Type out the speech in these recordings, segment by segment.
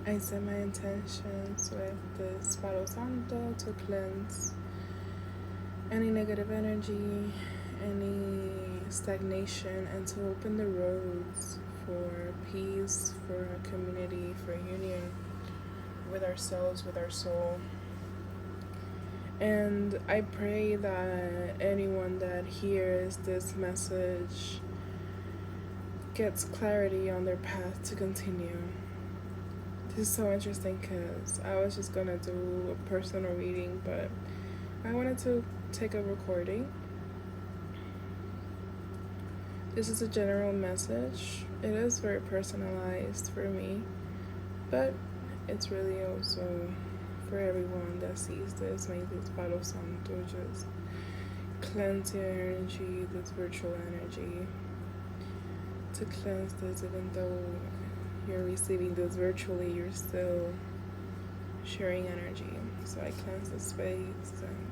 I set my intentions with this Palo Santo to cleanse any negative energy, any stagnation, and to open the roads for peace, for a community, for union with ourselves, with our soul. And I pray that anyone that hears this message gets clarity on their path to continue. This is so interesting because I was just gonna do a personal reading, but I wanted to take a recording. This is a general message. It is very personalized for me, but it's really also for everyone that sees this. May this Palo Santo just cleanse your energy, this virtual energy, to cleanse this. Even though you're receiving this virtually, you're still sharing energy. So I cleanse the space, and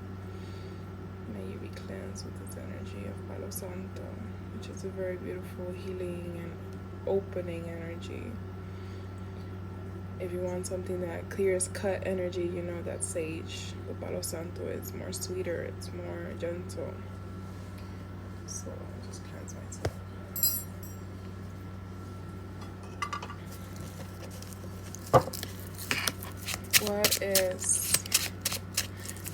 may you be cleansed with this energy of Palo Santo, which is a very beautiful healing and opening energy. If you want something that clears cut energy, you know that sage, the Palo Santo, is more sweeter, it's more gentle. So I just cleanse myself. What is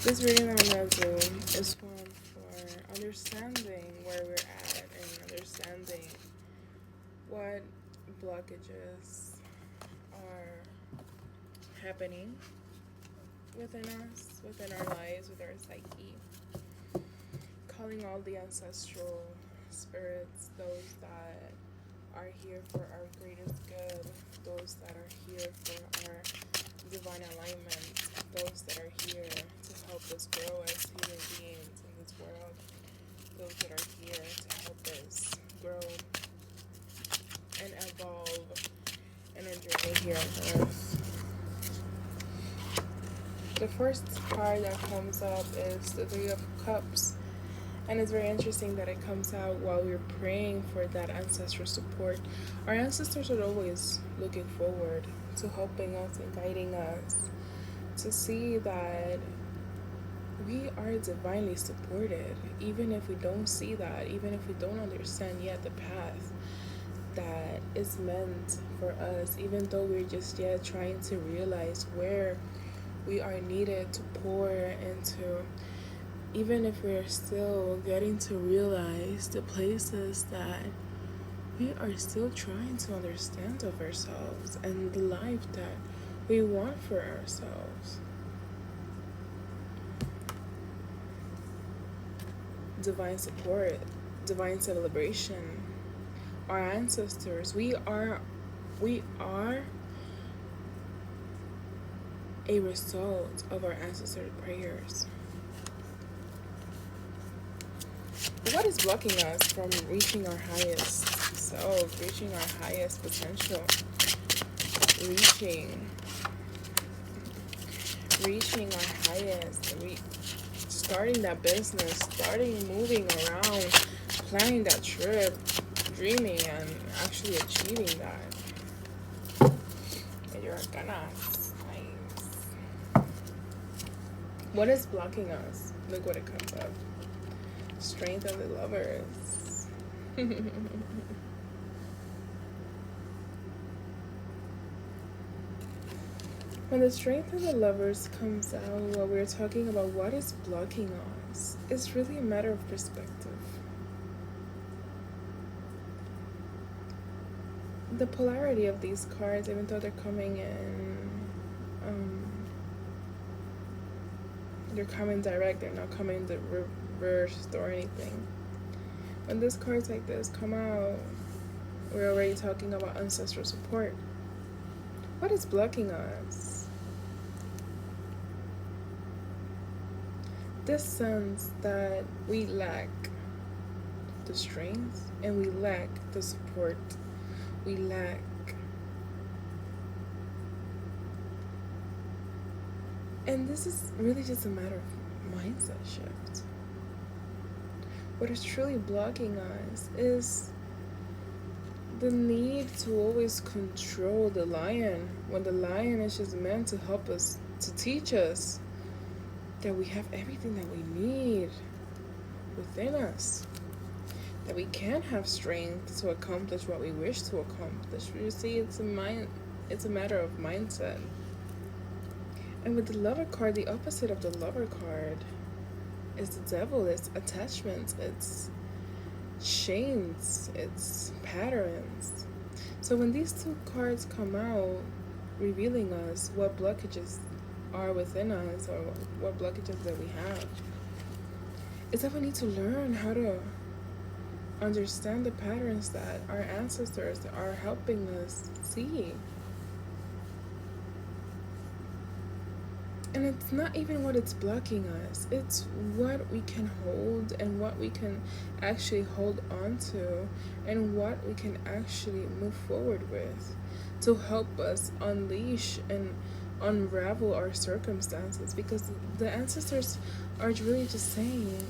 this reading that I'm going to do is one for understanding where we're at and understanding what blockages are happening within us, within our lives, with our psyche. Calling all the ancestral spirits, those that are here for our greatest good, those that are here for our divine alignment, those that are here to help us grow as human beings in this world, those that are here to help us grow and evolve in our journey here on earth. The first card that comes up is the Three of Cups, and it's very interesting that it comes out while we're praying for that ancestral support. Our ancestors are always looking forward to helping us and guiding us, to see that we are divinely supported, even if we don't see that, even if we don't understand yet the path that is meant for us, even though we're just yet trying to realize where we are needed to pour into, even if we're still getting to realize the places that we are still trying to understand of ourselves and the life that we want for ourselves. Divine support, divine celebration. Our ancestors, we are a result of our ancestors' prayers. What is blocking us from reaching our highest self, reaching our highest potential, reaching our highest, starting that business, moving around, planning that trip, dreaming and actually achieving that? And you're gonna. Nice. What is blocking us? Look what it comes up. Strength of the Lovers. When the Strength of the Lovers comes out, while we're talking about what is blocking us, it's really a matter of perspective. The polarity of these cards, even though they're coming in, they're coming direct, they're not coming in the reversed or anything. When these cards like this come out, we're already talking about ancestral support. What is blocking us? This sense that we lack the strength and we lack the support. We lack and this is really just a matter of mindset shift. What is truly blocking us is the need to always control the lion, when the lion is just meant to help us, to teach us that we have everything that we need within us, that we can have strength to accomplish what we wish to accomplish. You see, it's a matter of mindset. And with the Lover card, the opposite of the Lover card is the Devil. It's attachments, it's chains, it's patterns. So when these two cards come out, revealing us what blockages are within us, or what blockages that we have, is that we need to learn how to understand the patterns that our ancestors are helping us see. And it's not even what it's blocking us, it's what we can hold and what we can actually hold on to and what we can actually move forward with to help us unleash and unravel our circumstances. Because the ancestors are really just saying,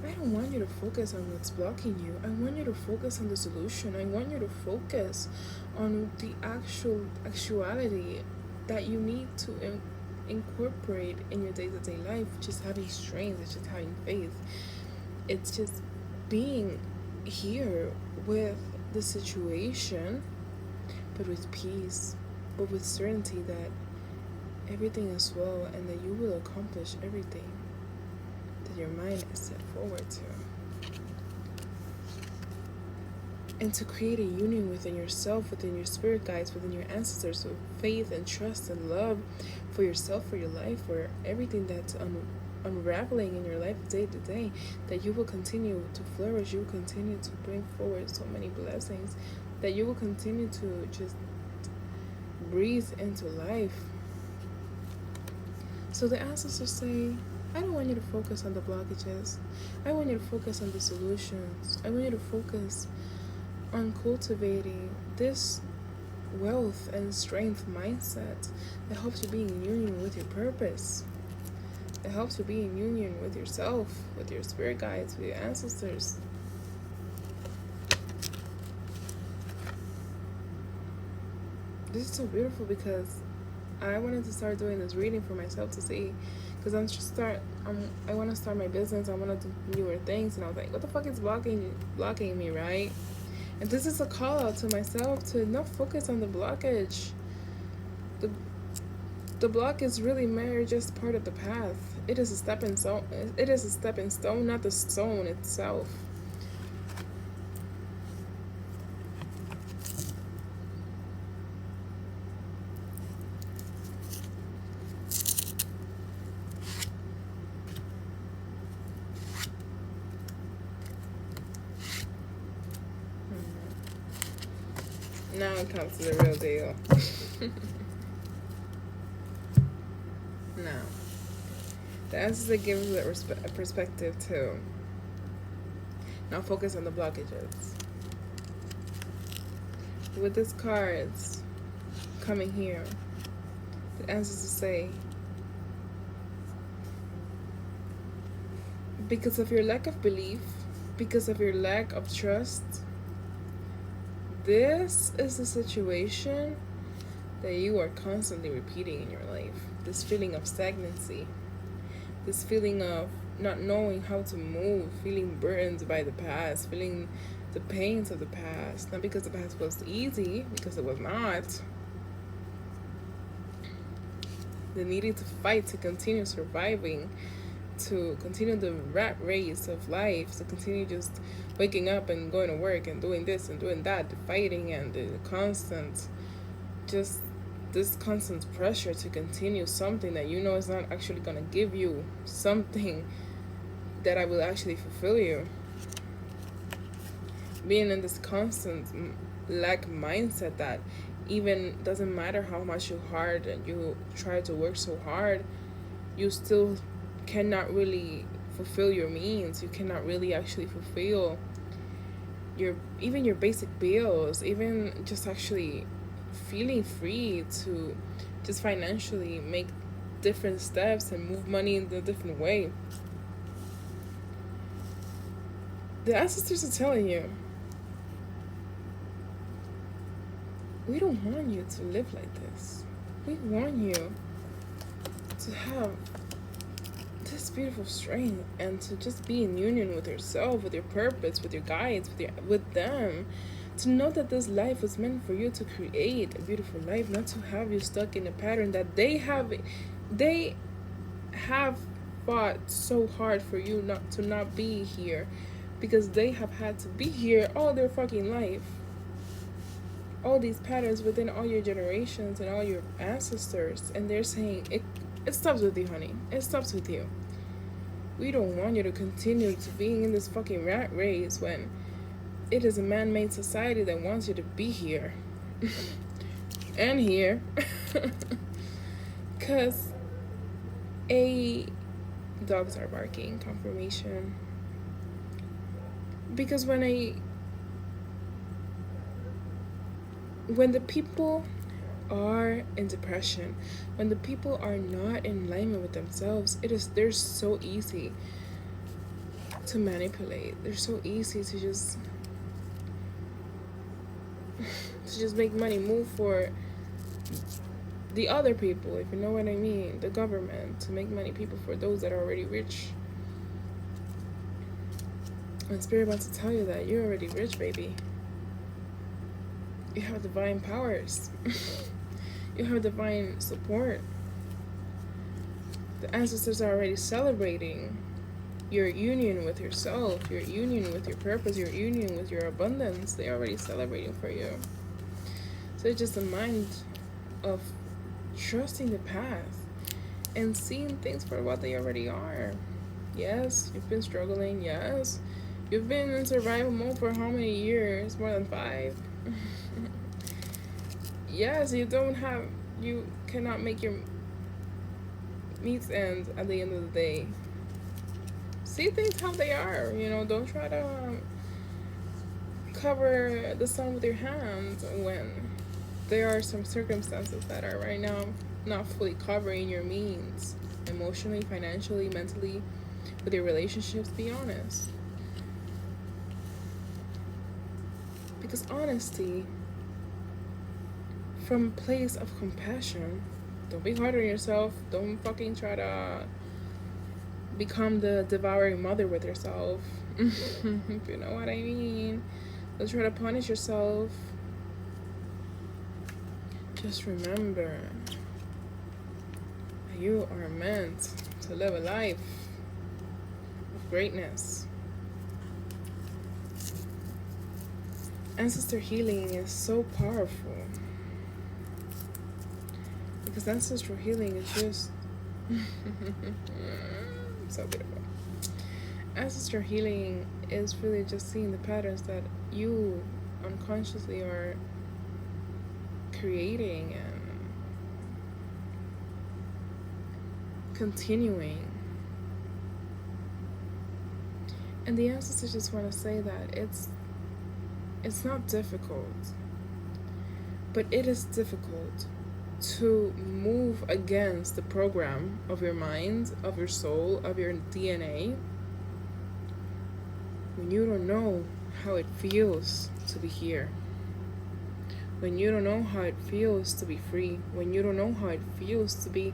I don't want you to focus on what's blocking you. I want you to focus on the solution. I want you to focus on the actuality that you need to incorporate in your day-to-day life. Just having strength, it's just having faith, it's just being here with the situation, but with peace, but with certainty that everything is well and that you will accomplish everything that your mind is set forward to. And to create a union within yourself, within your spirit guides, within your ancestors, with faith and trust and love for yourself, for your life, for everything that's unraveling in your life day to day, that you will continue to flourish, you will continue to bring forward so many blessings, that you will continue to just breathe into life. So the ancestors say, I don't want you to focus on the blockages. I want you to focus on the solutions. I want you to focus on cultivating this wealth and strength mindset that helps you be in union with your purpose. It helps you be in union with yourself, with your spirit guides, with your ancestors. This is so beautiful because I wanted to start doing this reading for myself to see, because I want to start my business. I want to do newer things, and I was like, what the fuck is blocking me, right? And this is a call out to myself to not focus on the blockage. The block is really mere just part of the path. It is a stepping stone. It is a stepping stone, not the stone itself. Now it comes to the real deal. Now, the answer gives a perspective too. Now focus on the blockages. With these cards coming here, the answers to say, because of your lack of belief, because of your lack of trust, this is the situation that you are constantly repeating in your life. This feeling of stagnancy, this feeling of not knowing how to move, feeling burdened by the past, feeling the pains of the past. Not because the past was easy, because it was not. The needing to fight to continue surviving, to continue the rat race of life, to continue just waking up and going to work and doing this and doing that, the fighting and the constant, just this constant pressure to continue something that you know is not actually going to give you something that I will actually fulfill you. Being in this constant lack mindset that even doesn't matter how much you hard and you try to work so hard, you still cannot really fulfill your means. You cannot really actually fulfill even your basic bills, even just actually feeling free to just financially make different steps and move money in a different way. The ancestors are telling you we don't want you to live like this. We want you to have this beautiful strength and to just be in union with yourself, with your purpose, with your guides, with them. To know that this life was meant for you to create a beautiful life, not to have you stuck in a pattern that they have fought so hard for you not to not be here, because they have had to be here all their fucking life. All these patterns within all your generations and all your ancestors, and they're saying it stops with you, honey. It stops with you. We don't want you to continue to being in this fucking rat race when it is a man-made society that wants you to be here and here. Because dogs are barking, confirmation. Because when the people are in depression, when the people are not in alignment with themselves, they're so easy to manipulate. They're so easy to just make money move for the other people, if you know what I mean, the government, to make money people for those that are already rich. And Spirit wants to tell you that you're already rich, baby. You have divine powers. You have divine support. The ancestors are already celebrating your union with yourself, your union with your purpose, your union with your abundance. They're already celebrating for you. So it's just a mind of trusting the path and seeing things for what they already are. Yes, you've been struggling. Yes, you've been in survival mode for how many years? More than 5. Yes, you cannot make your meats end at the end of the day. See things how they are, don't try to cover the sun with your hands when there are some circumstances that are right now not fully covering your means, emotionally, financially, mentally, with your relationships. Be honest. Because honesty from a place of compassion, don't be hard on yourself. Don't fucking try to become the devouring mother with yourself. If you know what I mean. Don't try to punish yourself. Just remember that you are meant to live a life of greatness. Ancestor healing is so powerful. Because ancestral healing is just so beautiful. Ancestral healing is really just seeing the patterns that you unconsciously are creating and continuing. And the ancestors just want to say that it's not difficult, but it is difficult to move against the program of your mind, of your soul, of your DNA, when you don't know how it feels to be here, when you don't know how it feels to be free, when you don't know how it feels to be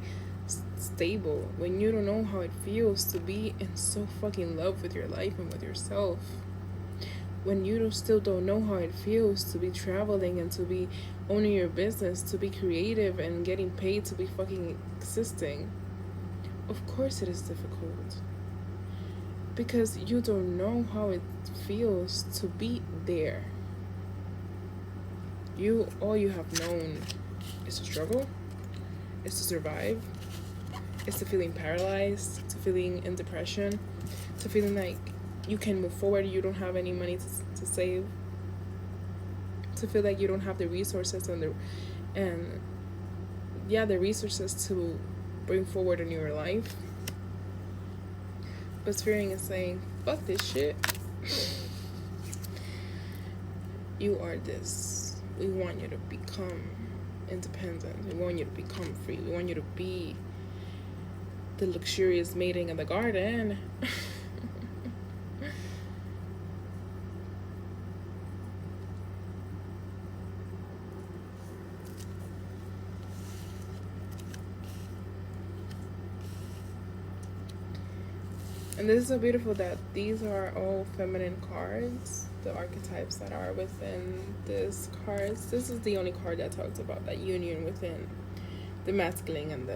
stable, when you don't know how it feels to be in so fucking love with your life and with yourself, when you still don't know how it feels to be traveling and to be owning your business, to be creative and getting paid to be fucking existing. Of course it is difficult. Because you don't know how it feels to be there. All you have known is to struggle, is to survive, is to feeling paralyzed, to feeling in depression, to feeling like you can move forward, you don't have any money to save, to feel like you don't have the resources and the resources to bring forward in your life. But Spirit is saying, fuck this shit. You are this. We want you to become independent. We want you to become free. We want you to be the luxurious mating in the garden. And this is so beautiful that these are all feminine cards, the archetypes that are within this cards. This is the only card that talks about that union within the masculine and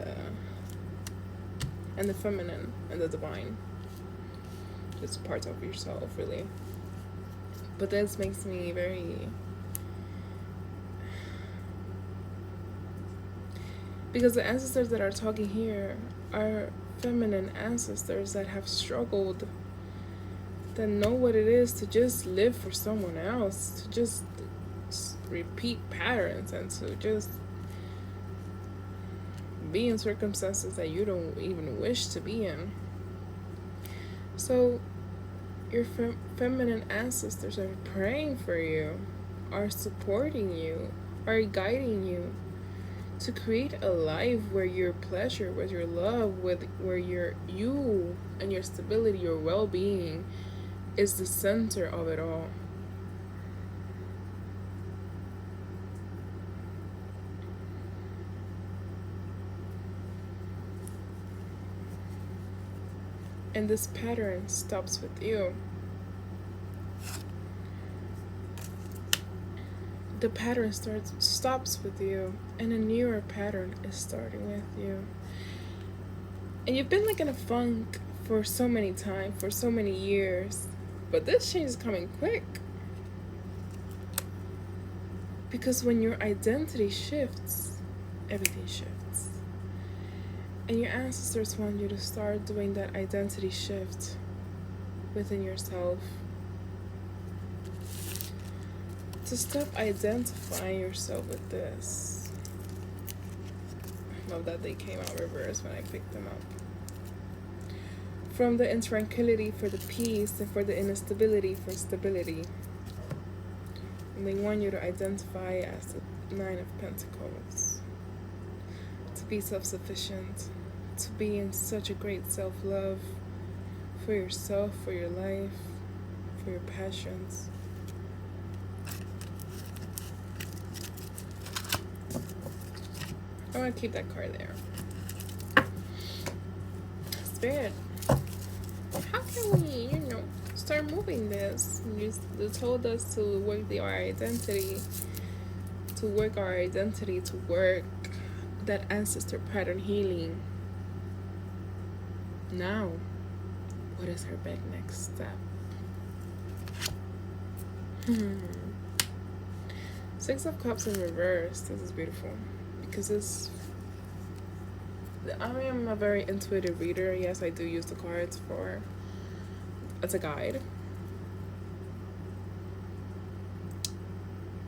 the feminine and the divine. Just parts of yourself, really. But this makes me very... because the ancestors that are talking here are feminine ancestors that have struggled, that know what it is to just live for someone else, to just repeat patterns, and to just be in circumstances that you don't even wish to be in. So your feminine ancestors are praying for you, are supporting you, are guiding you to create a life where your pleasure, where your love, where you and your stability, your well-being is the center of it all. And this pattern stops with you. The pattern stops with you, and a newer pattern is starting with you. And you've been like in a funk for so many times, for so many years, but this change is coming quick. Because when your identity shifts, everything shifts. And your ancestors want you to start doing that identity shift within yourself. To stop identifying yourself with this. Love that they came out reversed when I picked them up. From the intranquility for the peace, and for the instability for stability. And they want you to identify as the Nine of Pentacles. To be self-sufficient. To be in such a great self-love for yourself, for your life, for your passions. I want to keep that card there. Spirit, how can we, start moving this? You told us to work our identity, to work that ancestor pattern healing. Now, what is her big next step? Six of Cups in reverse. This is beautiful. Because I am a very intuitive reader. Yes, I do use the cards as a guide.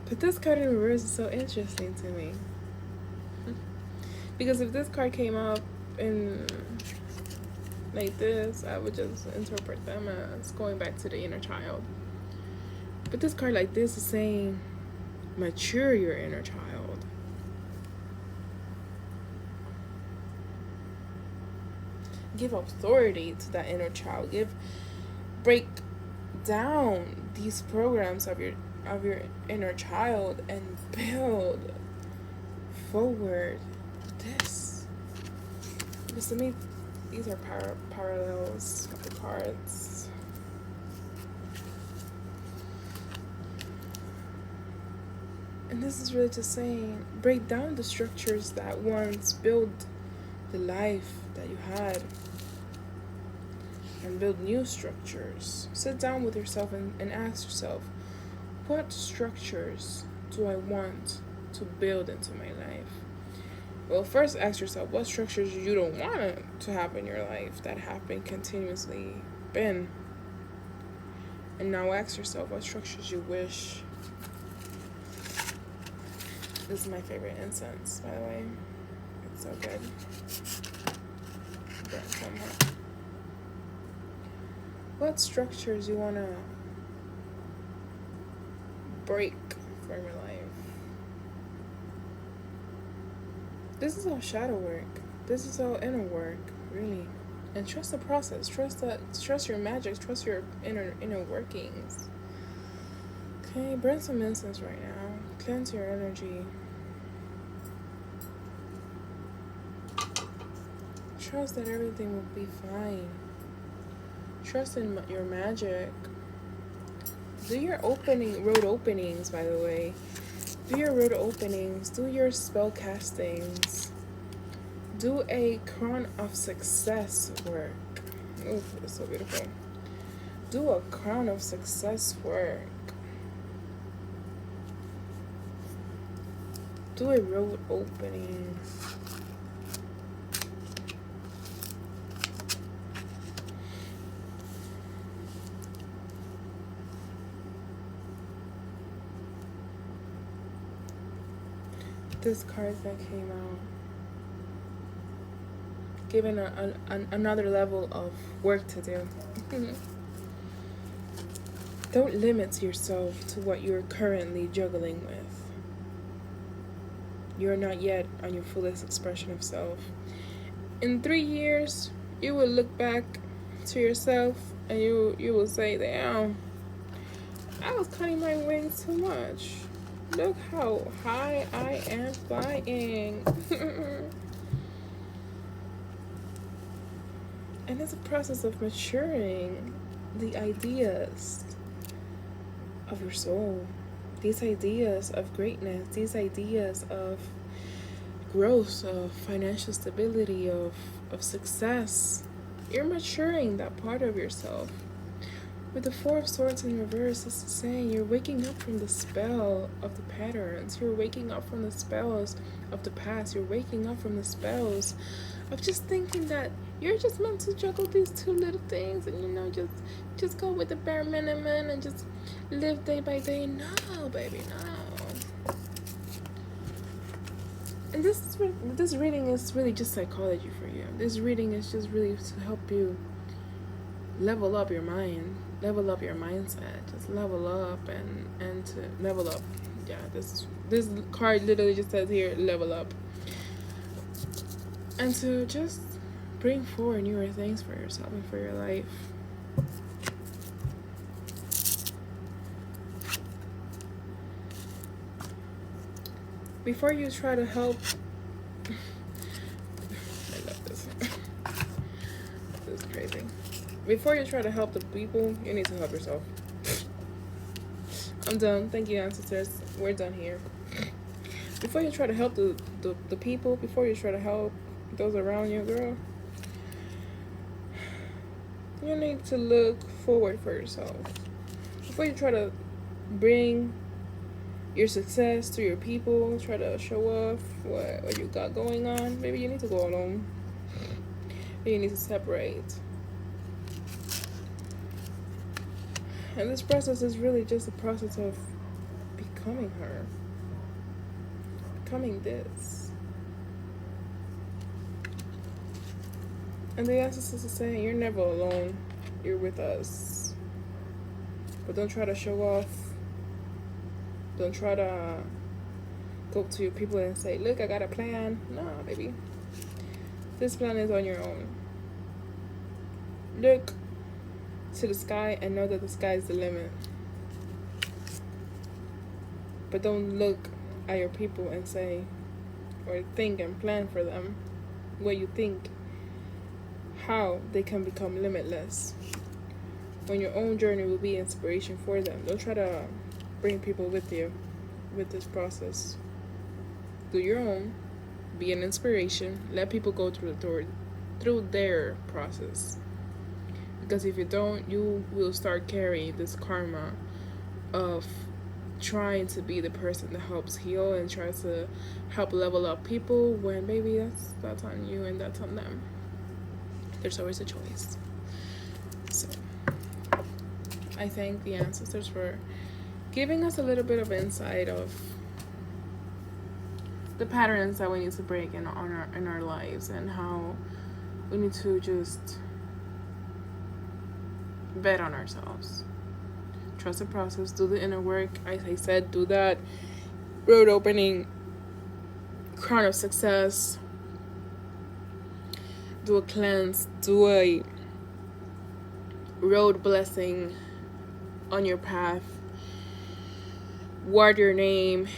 But this card in reverse is so interesting to me. Because if this card came up in like this, I would just interpret them as going back to the inner child. But this card like this is saying, mature your inner child. Give authority to that inner child. Break down these programs of your inner child and build forward this. Because to me, these are parallels of the cards. And this is really just saying, break down the structures that once built the life that you had, and build new structures. Sit down with yourself and ask yourself, what structures do I want to build into my life? Well, first ask yourself, what structures you don't want to have in your life that have been continuously been? And now ask yourself, what structures you wish. This is my favorite incense, by the way. It's so good. What structures you want to break from your life? This is all shadow work. This is all inner work, really. And trust the process. Trust your magic. Trust your inner workings. Okay, burn some incense right now. Cleanse your energy. Trust that everything will be fine. Trust in your magic. Do your road openings, by the way. Do your road openings. Do your spell castings. Do a crown of success work. Oh, it's so beautiful. Do a crown of success work. Do a road opening. This card that came out, given another level of work to do. Don't limit yourself to what you're currently juggling with. You're not yet on your fullest expression of self. In 3 years, you will look back to yourself and you will say, damn, I was cutting my wings too much. Look how high I am flying. And it's a process of maturing the ideas of your soul. These ideas of greatness, these ideas of growth, of financial stability, of success. You're maturing that part of yourself. With the Four of Swords in reverse, it's saying you're waking up from the spell of the patterns. You're waking up from the spells of the past. You're waking up from the spells of just thinking that you're just meant to juggle these two little things and, just go with the bare minimum and just live day by day. No, baby, no. And this reading is really just psychology for you. This reading is just really to help you level up your mind, level up your mindset, just level up and to level up. Yeah, this card literally just says here, level up. And to just bring forward newer things for yourself and for your life. Before you try to help, I love this. This is crazy. Before you try to help the people, you need to help yourself. I'm done. Thank you, ancestors. We're done here. Before you try to help the people, before you try to help those around you, girl, you need to look forward for yourself. Before you try to bring your success to your people, try to show off what you got going on, maybe you need to go alone. Maybe you need to separate. And this process is really just a process of becoming her. Becoming this. And the ancestors are saying, you're never alone. You're with us. But don't try to show off. Don't try to go to your people and say, look, I got a plan. No, baby. This plan is on your own. Look to the sky and know that the sky is the limit. But don't look at your people and say, or think and plan for them what you think, how they can become limitless, when your own journey will be inspiration for them. Don't try to bring people with you with this process. Do your own, be an inspiration, let people go through their process. Because if you don't, you will start carrying this karma of trying to be the person that helps heal and tries to help level up people, when maybe that's on you and that's on them. There's always a choice. So I thank the ancestors for giving us a little bit of insight of the patterns that we need to break in our lives, and how we need to just bet on ourselves. Trust the process, do the inner work. As I said, do that road opening, crown of success, do a cleanse, do a road blessing on your path, ward your name,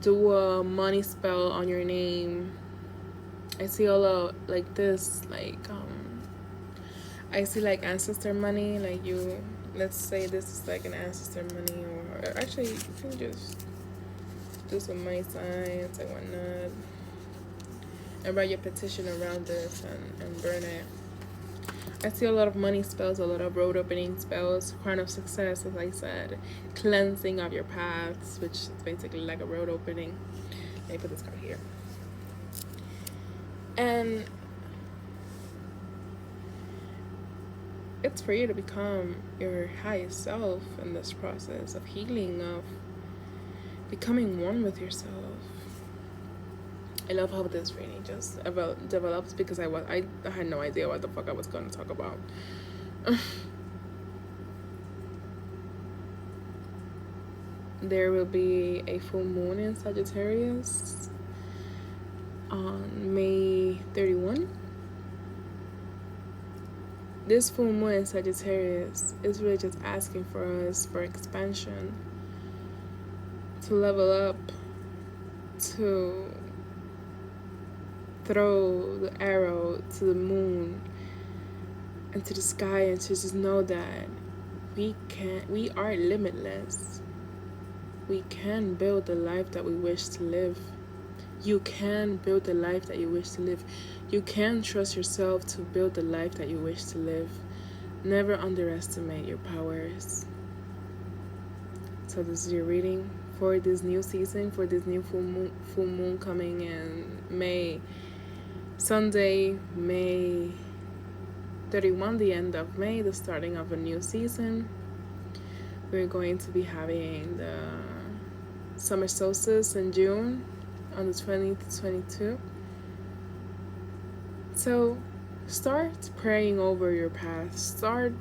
do a money spell on your name. I see all of like this, like I see like ancestor money, like you, let's say this is like an ancestor money, or actually you can just do some money signs and whatnot and write your petition around this and burn it. I see a lot of money spells, a lot of road opening spells, crown of success, as I said, cleansing of your paths, which is basically like a road opening. Let me put this card here. And it's for you to become your highest self in this process of healing, of becoming one with yourself. I love how this reading just develops because I had no idea what the fuck I was going to talk about. There will be a full moon in Sagittarius on May 31. This full moon in Sagittarius is really just asking for us for expansion, to level up, to throw the arrow to the moon and to the sky, and to just know that we are limitless. We can build the life that we wish to live. You can build the life that you wish to live. You can trust yourself to build the life that you wish to live. Never underestimate your powers. So this is your reading for this new season, for this new full moon coming in May. Sunday, May 31, the end of May, the starting of a new season. We're going to be having the summer solstice in June on the 20th to 22. So start praying over your path. Start,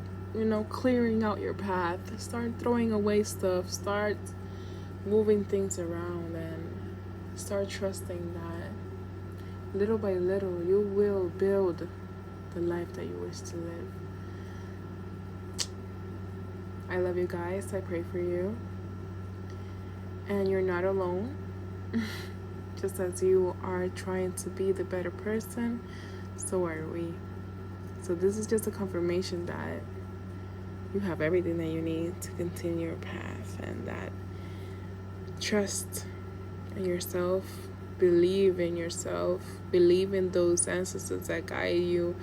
clearing out your path. Start throwing away stuff. Start moving things around, and start trusting that little by little you will build the life that you wish to live. I love you guys. I pray for you. And you're not alone. Just as you are trying to be the better person, so are we. So this is just a confirmation that you have everything that you need to continue your path, and that trust in yourself, believe in yourself, believe in those ancestors that guide you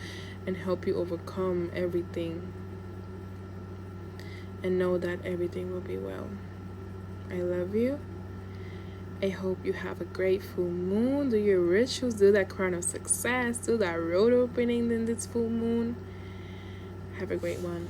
and help you overcome everything, and know that everything will be well. I love you. I hope you have a great full moon. Do your rituals, do that crown of success, do that road opening in this full moon. Have a great one.